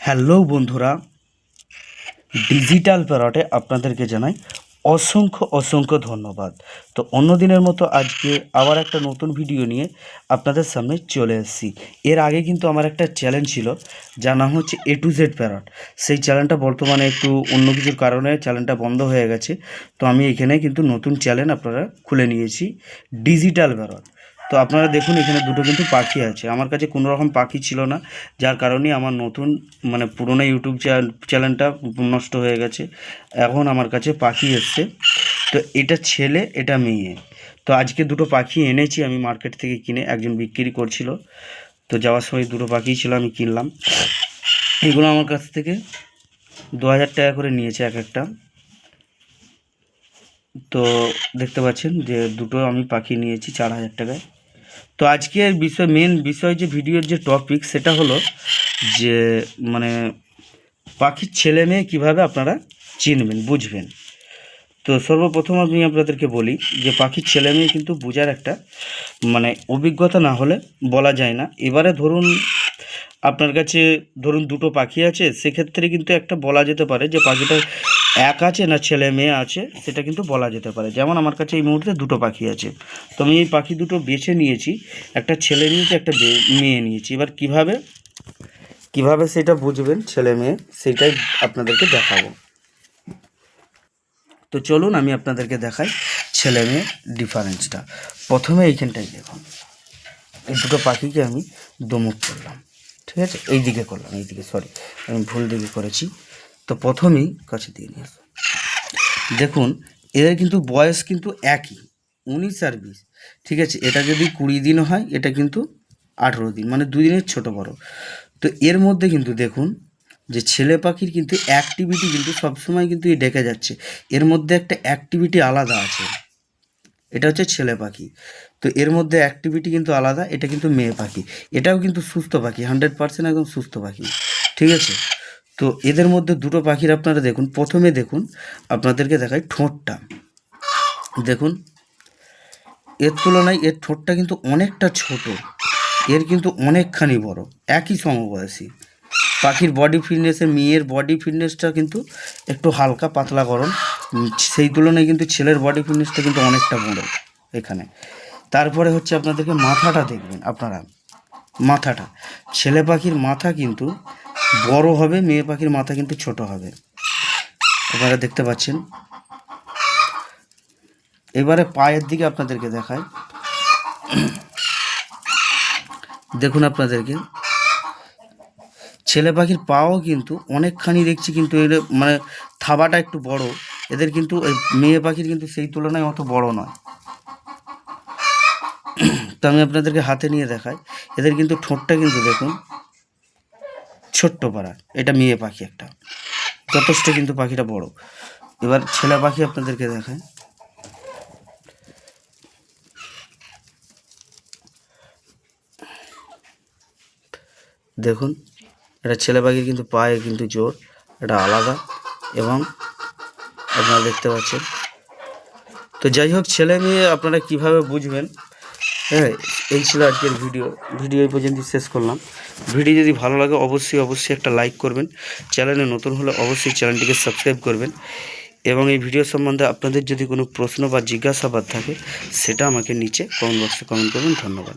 Hello বন্ধুরা, digital প্যারটে আপনাদেরকে জানাই অসংখ্য অসংখ্য ধন্যবাদ। তো অন্য দিনের মতো আজকে আবার একটা নতুন ভিডিও নিয়ে আপনাদের সামনে চলে এসেছি। এর আগে কিন্তু আমার একটা চ্যানেল ছিল, যার নাম হচ্ছে A to Z প্যারট। সেই চ্যানেলটা বর্তমানে একটু অন্য কিছুর কারণে চ্যানেলটা বন্ধ হয়ে গেছে। তো আমি এখানে কিন্তু নতুন চ্যানেল আপনারা খুলে নিয়েছি, ডিজিটাল প্যারট। তো আপনারা দেখুন, এখানে দুটো কিন্তু পাখি আছে। আমার কাছে কোনো রকম পাখি ছিল না, যার কারণে আমার নতুন পুরোনো ইউটিউব চ্যানেলটা নষ্ট হয়ে গেছে। এখন আমার কাছে পাখি এসছে। তো এটা ছেলে, এটা মেয়ে। তো আজকে দুটো পাখি এনেছি আমি মার্কেট থেকে কিনে, একজন বিক্রি করছিল। তো যাওয়ার সময় দুটো পাখি ছিল, আমি কিনলাম। এগুলো আমার কাছ থেকে 2000 টাকা করে নিয়েছে এক একটা। তো দেখতে পাচ্ছেন যে দুটো আমি পাখি নিয়েছি 4000 টাকায়। তো আজকের মেন বিষয় যে ভিডিওর যে টপিক, সেটা হলো যে পাখির ছেলে মেয়ে কীভাবে আপনারা চিনবেন, বুঝবেন। তো সর্বপ্রথম আমি আপনাদেরকে বলি যে পাখির ছেলে মেয়ে কিন্তু বোঝার একটা অভিজ্ঞতা না হলে বলা যায় না। এবারে ধরুন আপনার কাছে দুটো পাখি আছে, সেক্ষেত্রে কিন্তু একটা বলা যেতে পারে যে পাখিটা এক আছে না ছেলে মেয়ে আছে, সেটা কিন্তু বলা যেতে পারে। যেমন আমার কাছে এই মুহূর্তে দুটো পাখি আছে, তো আমি এই পাখি দুটো বেছে নিয়েছি, একটা ছেলে নিয়েছি, একটা মেয়ে নিয়েছি। এবার কিভাবে সেটা বুঝবেন ছেলে মেয়ে, সেটাই আপনাদেরকে দেখাবো। তো চলুন আমি আপনাদেরকে দেখাই ছেলে মেয়ে ডিফারেন্সটা। প্রথমে এইখানটাই দেখুন, এই দুটো পাখিকে আমি দমুক করলাম, ঠিক আছে, এই দিকে করলাম, এই দিকে, সরি আমি ভুল দিকে করেছি। তো প্রথমেই কাছে দিয়ে নিয়ে আসুন, দেখুন এদের কিন্তু বয়স কিন্তু একই, 19 আর 20, ঠিক আছে। এটা যদি 20 দিন হয়, এটা কিন্তু 18 দিন, 2 দিনের ছোট বড়। তো এর মধ্যে কিন্তু দেখুন যে ছেলে পাখির কিন্তু অ্যাক্টিভিটি কিন্তু সবসময় কিন্তু ডেকে যাচ্ছে, এর মধ্যে একটা অ্যাক্টিভিটি আলাদা আছে। এটা হচ্ছে ছেলে পাখি, তো এর মধ্যে অ্যাক্টিভিটি কিন্তু আলাদা। এটা কিন্তু মেয়ে পাখি, এটাও কিন্তু সুস্থ পাখি, 100% একদম সুস্থ পাখি, ঠিক আছে। তো এদের মধ্যে দুটো পাখির আপনারা দেখুন, প্রথমে দেখুন আপনাদেরকে দেখাই ঠোঁটটা। দেখুন এর তুলনায় এর ঠোঁটটা কিন্তু অনেকটা ছোট, এর কিন্তু অনেকখানি বড়, একই সমবয়সী। পাখির বডি ফিটনেসে মেয়ের বডি ফিটনেসটা কিন্তু একটু হালকা পাতলা গরম, সেই তুলনায় কিন্তু ছেলের বডি ফিটনেসটা কিন্তু অনেকটা বড় এখানে। তারপরে হচ্ছে আপনাদেরকে মাথাটা দেখবেন আপনারা, মাথাটা ছেলে পাখির মাথা কিন্তু বড় হবে, মেয়ে পাখির মাথা কিন্তু ছোট হবে, আপনারা দেখতে পাচ্ছেন। এবারে পায়ের দিকে আপনাদেরকে দেখায়, দেখুন আপনাদেরকে ছেলে পাখির পাও কিন্তু অনেকখানি দেখছি, কিন্তু এর থাবাটা একটু বড়, এদের কিন্তু মেয়ে পাখির কিন্তু সেই তুলনায় অত বড় নয়। তো আমি আপনাদেরকে হাতে নিয়ে দেখাই, এদের কিন্তু ঠোঁটটা কিন্তু দেখুন ছোট্ট পাড়া, এটা মেয়ে পাখি একটা, যথেষ্ট কিন্তু পাখিটা বড়। এবার ছেলে পাখি আপনাদেরকে দেখায়, দেখুন এটা ছেলে পাখির কিন্তু পায়ে কিন্তু জোর, এটা আলাদা, এবং আপনারা দেখতে পাচ্ছেন। তো যাই হোক, ছেলে মেয়ে আপনারা কিভাবে বুঝবেন, হ্যাঁ, এই ছিল আজকের ভিডিও এই পর্যন্ত শেষ করলাম। ভিডিও যদি ভালো লাগে অবশ্যই একটা লাইক করবেন, চ্যানেলে নতুন হলে অবশ্যই চ্যানেলটিকে সাবস্ক্রাইব করবেন, এবং এই ভিডিও সম্বন্ধে আপনাদের যদি কোনো প্রশ্ন বা জিজ্ঞাসাবাদ থাকে, সেটা আমাকে নিচে কমেন্ট বক্সে কমেন্ট করবেন। ধন্যবাদ।